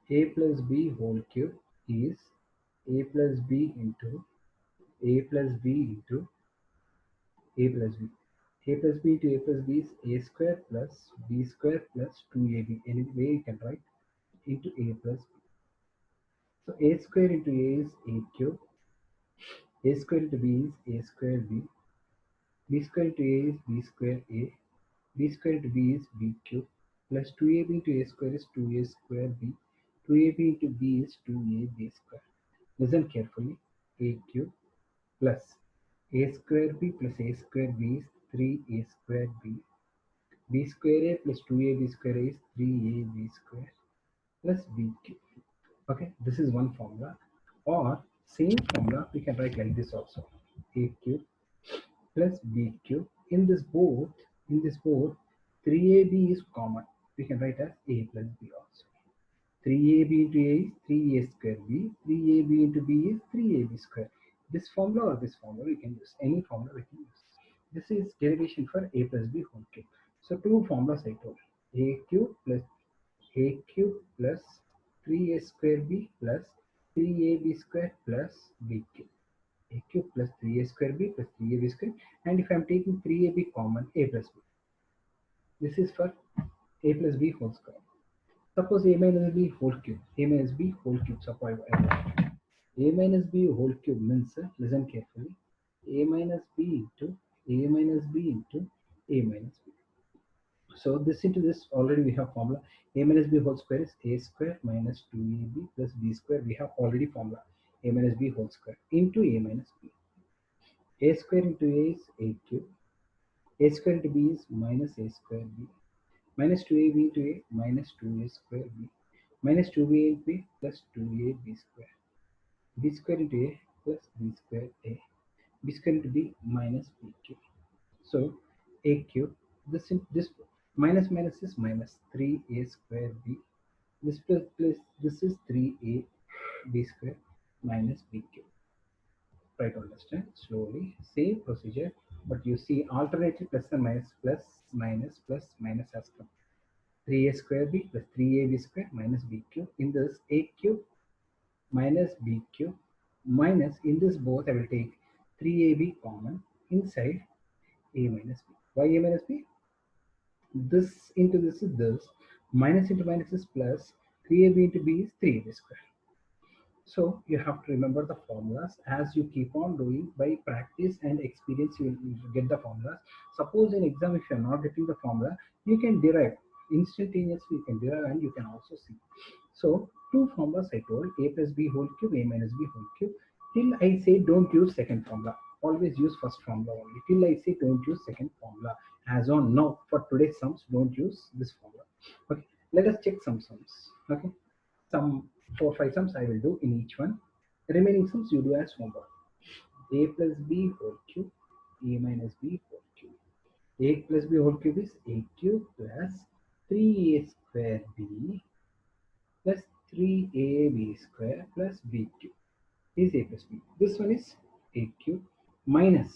a plus b whole cube is a plus b into a plus b into a plus b. A plus b into a plus b is a square plus b square plus 2ab. Any way you can write into a plus b. So a square into a is a cube. A square into b is a square b. B square into a is b square a. B square into b is b cube. Plus 2ab into a square is 2a square b. 2ab into b is 2ab square. Listen carefully. A cube plus a square b plus a square b is 3a square b. B square a plus 2ab square a is 3ab square plus b cube. Okay, this is one formula. Or same formula we can write like this also. A cube plus b cube. In this both 3ab is common. We can write as a plus b also. 3ab into a is 3a square b. 3ab into b is 3ab square. This formula or this formula we can use. Any formula we can use. This is derivation for a plus b whole cube. So two formulas I told. A cube plus 3a square b plus 3ab square plus b cube. A cube plus 3a square b plus 3ab square. And if I am taking 3ab common, a plus b. This is for a plus b whole square. Suppose a minus b whole cube. A minus b whole cube. Suppose a minus b whole cube means, listen carefully, a minus b into a minus b into a minus b. So this into this already we have formula. A minus b whole square is a square minus 2ab plus b square. We have already formula. A minus b whole square into a minus b. A square into a is a cube. A square into b is minus a square b. Minus 2ab into a minus 2a square b. Minus 2b into b plus 2ab square. B square into a plus b square a. B square into b minus b cube. So a cube, this minus minus is minus 3a square b. This plus this is 3a b square minus b cube. Try to understand slowly. Same procedure, but you see alternative plus and minus plus minus plus minus has come. 3a square b plus 3ab square minus b cube. In this a cube minus b cube minus, in this both I will take 3ab common inside a minus b. Why a minus b? This into this is this, minus into minus is plus, 3ab into b is 3ab square. So you have to remember the formulas. As you keep on doing by practice and experience, you will get the formulas. Suppose in exam if you are not getting the formula, you can derive instantaneously. You can derive and you can also see. So two formulas I told, a plus b whole cube, a minus b whole cube. Till I say don't use second formula, always use first formula only. Till I say don't use second formula. As on now, for today's sums, don't use this formula. Okay, let us check some sums. Okay, some 4 5 sums I will do in each one. Remaining sums you do as homework. A plus b whole cube, a minus b whole cube. A plus b whole cube is a cube plus 3a square b plus 3ab square plus b cube is a plus b. This one is a cube minus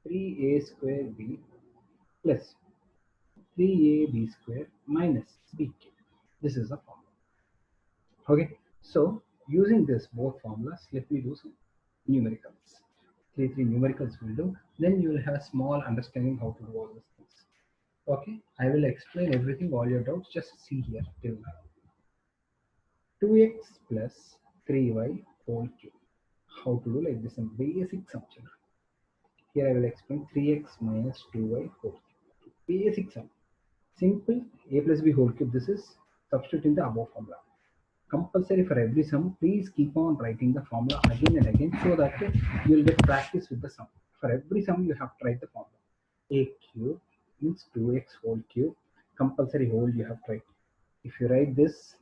3a square b plus 3ab square minus b cube. This is the formula. Okay, so using this both formulas, let me do some numericals. Three numericals will do. Then you will have a small understanding how to do all these things. Okay, I will explain everything, all your doubts. Just see here till now. 2x plus 3y whole cube. How to do like this in basic sum, children. Here I will explain 3x minus 2y whole cube. Basic sum. Simple a plus b whole cube. This is substitute in the above formula. Compulsory for every sum, please keep on writing the formula again and again so that you will get practice with the sum. For every sum you have to write the formula. A cube means 2x whole cube, compulsory whole you have to write. If you write this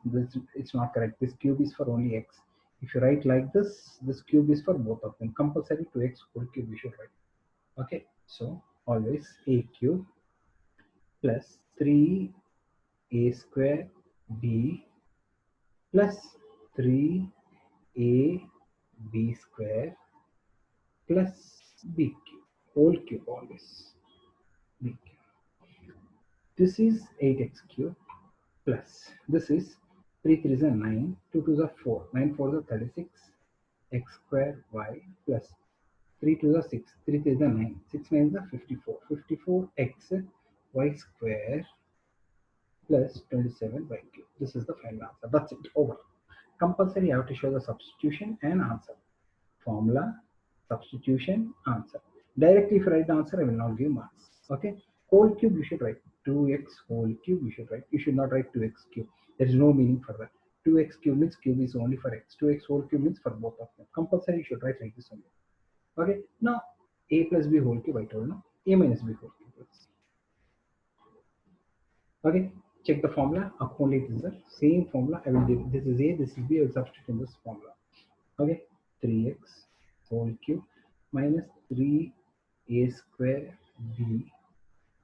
it's not correct. This cube is for only x. If you write like this cube is for both of them. Compulsory 2x whole cube you should write. Okay, so always a cube plus 3a square b plus 3ab square plus b cube, whole cube always, b cube. This is 8x cube plus this is 3 3 is a 9, 2 2 is a 4, 9 4 is a 36, x square y plus 3 2 is a 6, 3 3 is a 9, 6 9 is a 54, 54x y square plus 27 by q. This is the final answer. That's it. Over. Compulsory you have to show the substitution and answer. Formula, substitution, answer. Directly if you write the answer, I will not give marks. Okay. Whole cube you should write. 2x whole cube you should write. You should not write 2x cube. There is no meaning for that. 2x cube means cube is only for x. 2x whole cube means for both of them. Compulsory you should write like this only. Okay. Now a plus b whole cube I told now. A minus b whole cube. Okay, check the formula. Only this is the same formula. I will give this is a, this is b. I will substitute in this formula. Okay, 3x whole cube minus 3a square b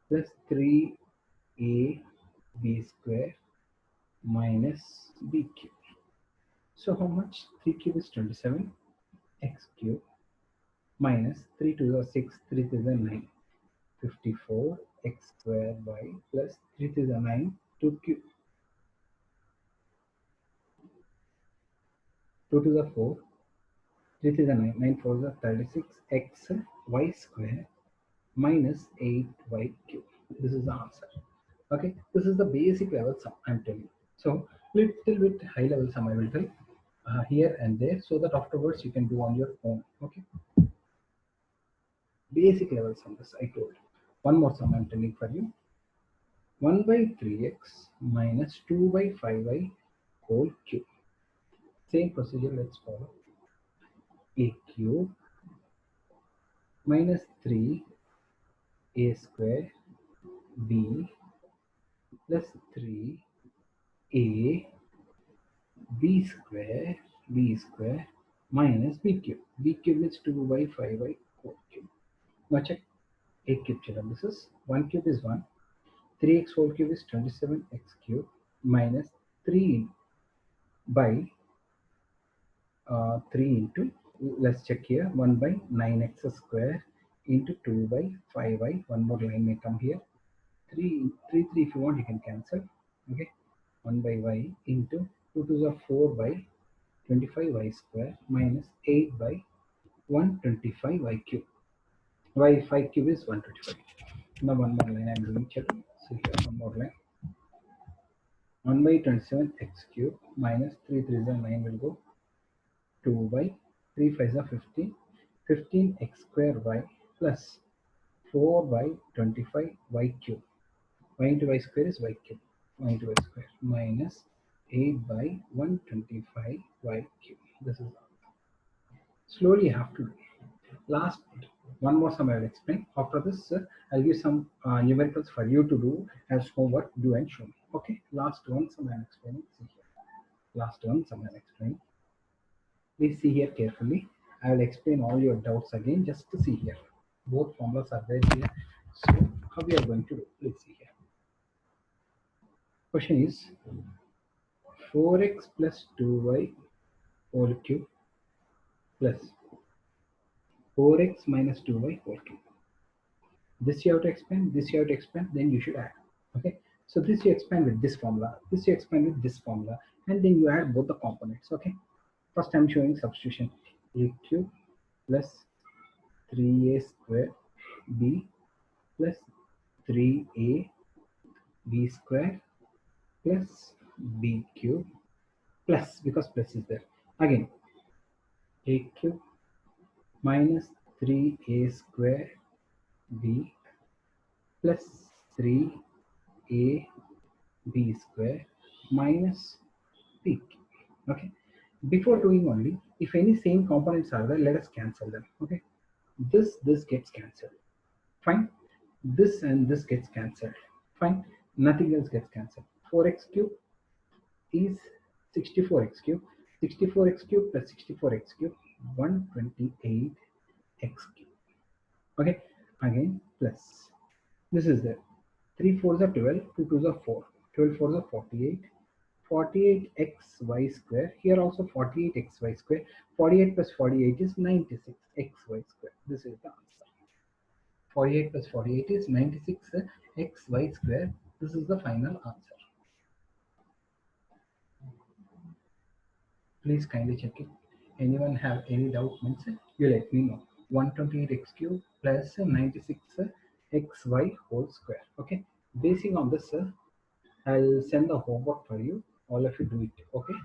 plus 3a b square minus b cube. So how much? 3 cube is 27, x cube minus 3 to the 6, 3 to the 9, 54 x square y plus 3 to the 9, 2 cube, 2 to the 4, 3 to the 9, 9 4 is the 36 x y square minus 8y cube. This is the answer. Okay, this is the basic level sum I'm telling you. So little bit high level sum I will tell here and there, so that afterwards you can do on your own. Okay, basic level sum this I told. One more sum I'm telling for you. 1 by 3x minus 2 by 5y whole cube. Same procedure let's follow. A cube minus 3a square b plus 3a b square minus b cube. B cube is 2 by 5y whole cube. Now check a cube children. This is 1 cube is 1. 3x whole cube is 27x cube minus 3 by 3 into, let's check here, 1 by 9x square into 2 by 5y. One more line may come here. 3 if you want you can cancel. Okay, 1 by y into 2 to the 4 by 25y square minus 8 by 125y cube. Y 5 cube is 125. Now one more line I'm doing children. So here one more line. 1 by 27 x cube minus 3 3 is 9 will go 2 by 3 5 is 15, 15 x square y plus 4 by 25 y cube. Y into y square is y cube. Y into y square minus 8 by 125 y cube. This is slowly you have to do. Last one more sum I will explain. After this, I'll give some numericals for you to do as homework. Do and show me. Okay. Last one sum I'm explaining. See here. Last one sum I'm explaining. Please see here carefully. I will explain all your doubts again. Just to see here. Both formulas are there here. So how we are going to do? Please see here. Question is 4x plus 2y whole cube plus 4x minus 2y whole cube. This you have to expand, this you have to expand, then you should add. Okay, so this you expand with this formula, this you expand with this formula, and then you add both the components. Okay, first I'm showing substitution. A cube plus 3a square b plus 3a b square plus b cube plus, because plus is there, again a cube minus 3a square b plus 3a b square minus b. Okay, before doing only, if any same components are there, let us cancel them. Okay, this gets cancelled, fine. This and this gets cancelled, fine. Nothing else gets cancelled. 4x cube is 64x cube. 64x cube plus 64x cube 128x cube. Okay, again plus, this is there, 3 4s are 12, 2 2s are 4, 12 4s are 48, 48xy square, here also 48xy square, 48 plus 48 is 96xy square. This is the answer. 48 plus 48 is 96xy square. This is the final answer. Please kindly check it. Anyone have any doubt means you let me know. 128x cube plus 96xy whole square. Okay. Basing on this, I'll send the homework for you. All of you do it. Okay.